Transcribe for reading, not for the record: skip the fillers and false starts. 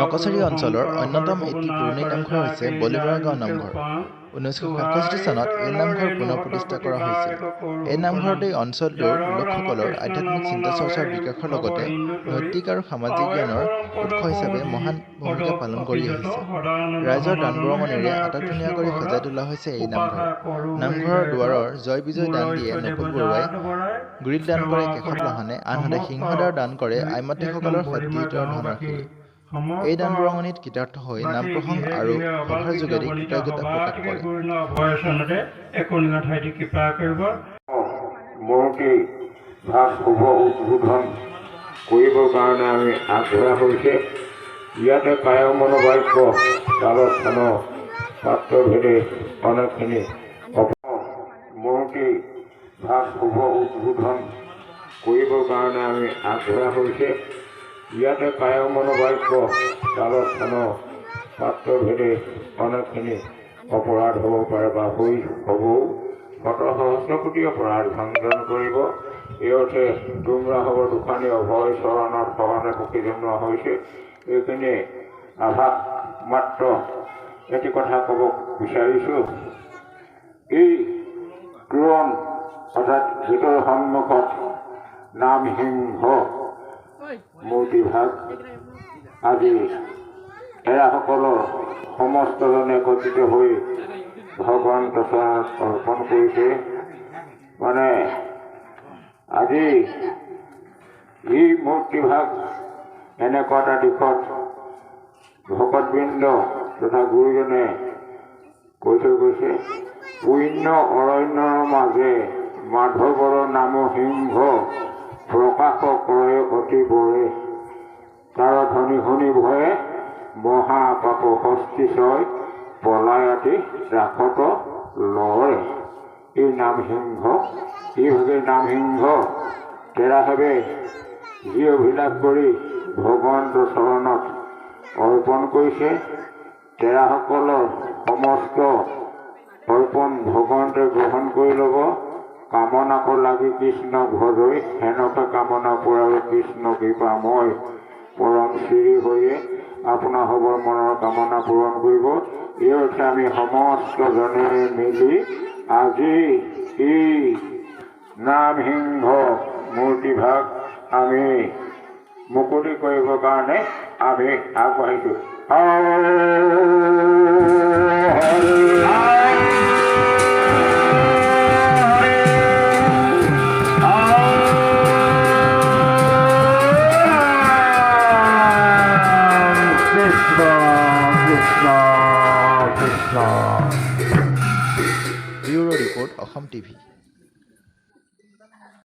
নকছাৰী অঞ্চলৰ অন্যতম এটি পুৰণি নামঘৰ হৈছে বলিমৰা গাঁও নামঘৰ। 1967 চনত এই নামঘৰ পুনৰ প্ৰতিষ্ঠা কৰা হৈছিল। এই নামঘৰতেই অঞ্চলটোৰ লোকসকলৰ আধ্যাত্মিক চিন্তা চৰ্চাৰ বিকাশৰ লগতে নৈতিক আৰু সামাজিক জ্ঞানৰ উৎস হিচাপে মহান ভূমিকা পালন কৰি আহিছে। ৰাইজৰ দান বৰঙণিৰে আটকধুনীয়া কৰি সজাই তোলা হৈছে এই নামঘৰ। নামঘৰৰ দুৱাৰৰ জয় বিজয় দান দিয়ে নকুল বৰুৱাই, গ্ৰিল দান কৰে কেশৱ লাহানে, আনহাতে সিংহদ্বাৰ দান কৰে আইমাতৃসকলৰ সতীৰ্থৰ ধনৰাশিৰে। এই দান বৰঙণিত কৃতাৰ্থ হৈ নাম প্ৰসংগ আৰু সভাৰ যোগেদি কৃতজ্ঞতা প্ৰকাশ কৰে। মূৰ্তি ভাগ শুভ উদ্বোধন কৰিবৰ কাৰণে আমি আগবঢ়া হৈছে। ইয়াতে কায় মনোবাক্য তালস্থান পাত্ৰভেদে অনেকখিনি মূৰ্তি ভাগ শুভ উদ্বোধন কৰিবৰ কাৰণে আমি আগবঢ়া হৈছে। ইয়াতে কায় মনোবাক্য তালস্থান পাত্ৰভেদে অনেকখিনি অপৰাধ হ'ব পাৰে বা হ'বও। শত সহস্ৰ কোটি অপৰাধ ভঞ্জন কৰিব। এই অৰ্থে ডুমৰা হ'ব দুখানি অভয় চৰণত সহনে সুখী জনোৱা হৈছে। এইখিনি আভাস মাত্ৰ এটি কথা ক'ব বিচাৰিছোঁ। এই তোৰণ অৰ্থাৎ ভিতৰ সন্মুখত নামসিংহ মূৰ্তিভাগ আজি এৰাসকলৰ সমস্তজনে একত্ৰিত হৈ ভগৱান চৰণত অৰ্পণ কৰিছে। মানে আজি এই মূৰ্তিভাগ এনেকুৱা এটা দিশত ভকতবৃন্দ তথা গুৰুজনে কৈ থৈ গৈছে, পুণ্য অৰণ্যৰ মাজে মাধৱৰ নাম সিংহ প্ৰকাশ কৰে অতি বৰে, তাৰ ধ্বনি শুনি ভয়ে মহাপাপ হস্তিশয় পলায়াতি ৰাসত লৰে। এই নামসিংহ এইভাগে নামসিংহ তেৰাভাৱে যি অভিলাষ কৰি ভগৱন্তৰ চৰণত অৰ্পণ কৰিছে, তেৰাসকলৰ সমস্ত অৰ্পণ ভগৱন্তে গ্ৰহণ কৰি ল'ব। কামনাক লাগি কৃষ্ণ ভজৈ হেনকে কামনা পুৰাৱে কৃষ্ণ কৃপাময় পৰম শ্ৰী হৈয়ে আপোনাৰ হ'বৰ মনৰ কামনা পূৰণ কৰিব। এই অৰ্থে আমি সমস্তজনে মিলি আজি এই নামসিংহ মূৰ্তিভাগ আমি মুকলি কৰিবৰ কাৰণে আমি আগবাঢ়িছোঁ। Bureau report Assam TV.